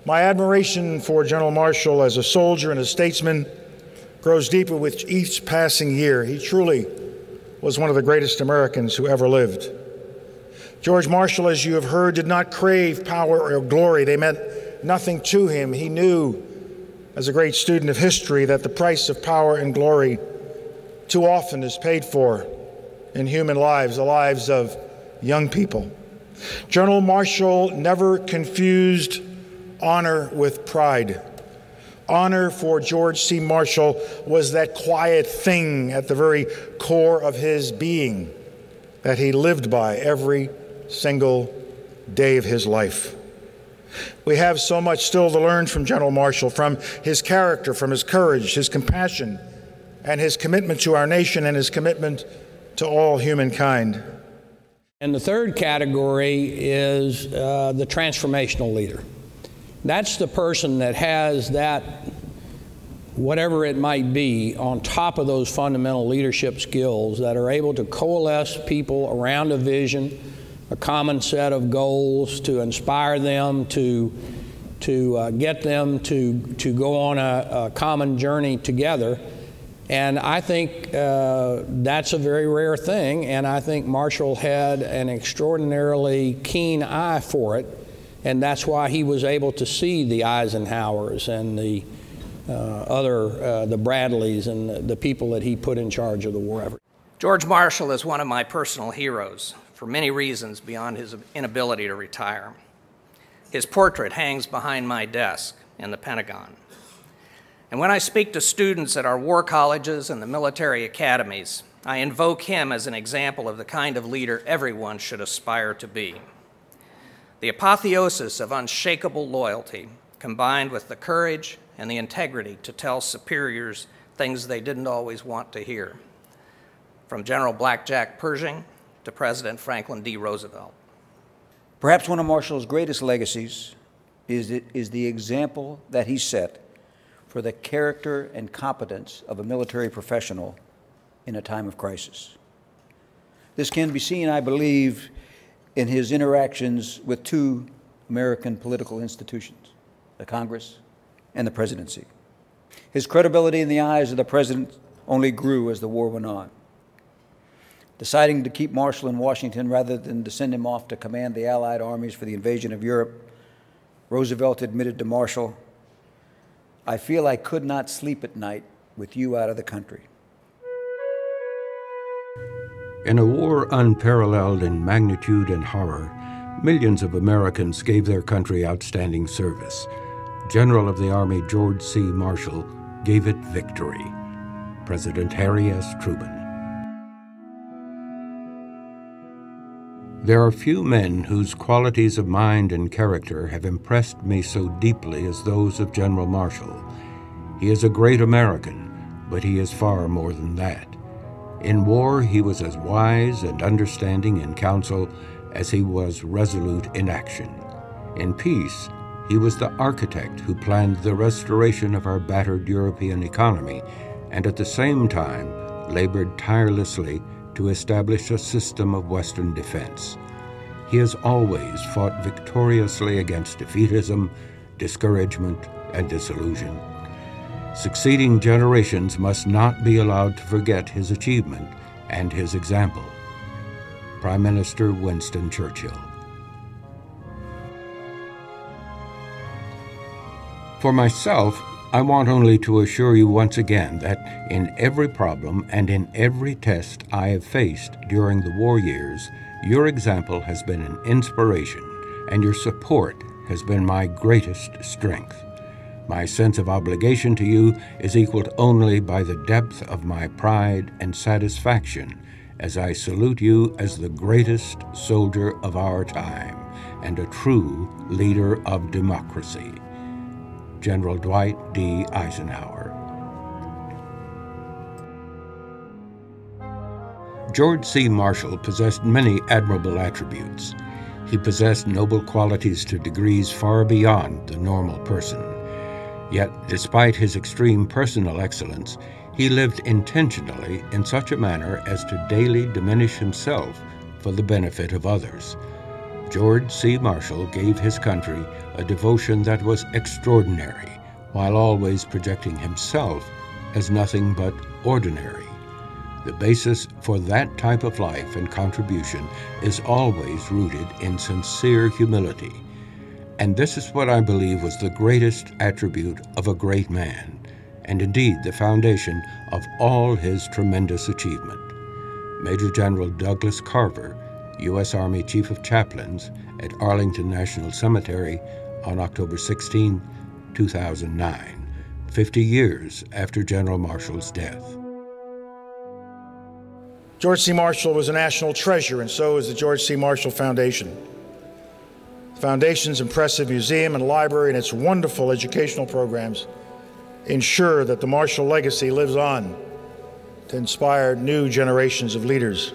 My admiration for General Marshall as a soldier and a statesman grows deeper with each passing year. He truly was one of the greatest Americans who ever lived. George Marshall, as you have heard, did not crave power or glory. They meant nothing to him. He knew, as a great student of history, that the price of power and glory too often is paid for in human lives, the lives of young people. General Marshall never confused honor with pride. Honor for George C. Marshall was that quiet thing at the very core of his being that he lived by every single day of his life. We have so much still to learn from General Marshall, from his character, from his courage, his compassion, and his commitment to our nation and his commitment to all humankind. And the third category is the transformational leader. That's the person that has that, whatever it might be, on top of those fundamental leadership skills that are able to coalesce people around a vision, a common set of goals, to inspire them, to get them to go on a common journey together. And I think that's a very rare thing, and I think Marshall had an extraordinarily keen eye for it, and that's why he was able to see the Eisenhowers and the the Bradleys and the people that he put in charge of the war effort. George Marshall is one of my personal heroes for many reasons beyond his inability to retire. His portrait hangs behind my desk in the Pentagon. And when I speak to students at our war colleges and the military academies, I invoke him as an example of the kind of leader everyone should aspire to be. The apotheosis of unshakable loyalty, combined with the courage and the integrity to tell superiors things they didn't always want to hear, from General Blackjack Pershing to President Franklin D. Roosevelt. Perhaps one of Marshall's greatest legacies is the example that he set for the character and competence of a military professional in a time of crisis. This can be seen, I believe, in his interactions with two American political institutions, the Congress and the presidency. His credibility in the eyes of the president only grew as the war went on. Deciding to keep Marshall in Washington rather than to send him off to command the Allied armies for the invasion of Europe, Roosevelt admitted to Marshall, "I feel I could not sleep at night with you out of the country." In a war unparalleled in magnitude and horror, millions of Americans gave their country outstanding service. General of the Army George C. Marshall gave it victory. President Harry S. Truman. There are few men whose qualities of mind and character have impressed me so deeply as those of General Marshall. He is a great American, but he is far more than that. In war, he was as wise and understanding in counsel as he was resolute in action. In peace, he was the architect who planned the restoration of our battered European economy, and at the same time labored tirelessly to establish a system of Western defense. He has always fought victoriously against defeatism, discouragement, and disillusion. Succeeding generations must not be allowed to forget his achievement and his example. Prime Minister Winston Churchill. For myself, I want only to assure you once again that in every problem and in every test I have faced during the war years, your example has been an inspiration, and your support has been my greatest strength. My sense of obligation to you is equaled only by the depth of my pride and satisfaction as I salute you as the greatest soldier of our time and a true leader of democracy. General Dwight D. Eisenhower. George C. Marshall possessed many admirable attributes. He possessed noble qualities to degrees far beyond the normal person. Yet, despite his extreme personal excellence, he lived intentionally in such a manner as to daily diminish himself for the benefit of others. George C. Marshall gave his country a devotion that was extraordinary, while always projecting himself as nothing but ordinary. The basis for that type of life and contribution is always rooted in sincere humility. And this is what I believe was the greatest attribute of a great man, and indeed the foundation of all his tremendous achievement. Major General Douglas Carver, U.S. Army Chief of Chaplains at Arlington National Cemetery on October 16, 2009, 50 years after General Marshall's death. George C. Marshall was a national treasure, and so is the George C. Marshall Foundation. The Foundation's impressive museum and library and its wonderful educational programs ensure that the Marshall legacy lives on to inspire new generations of leaders.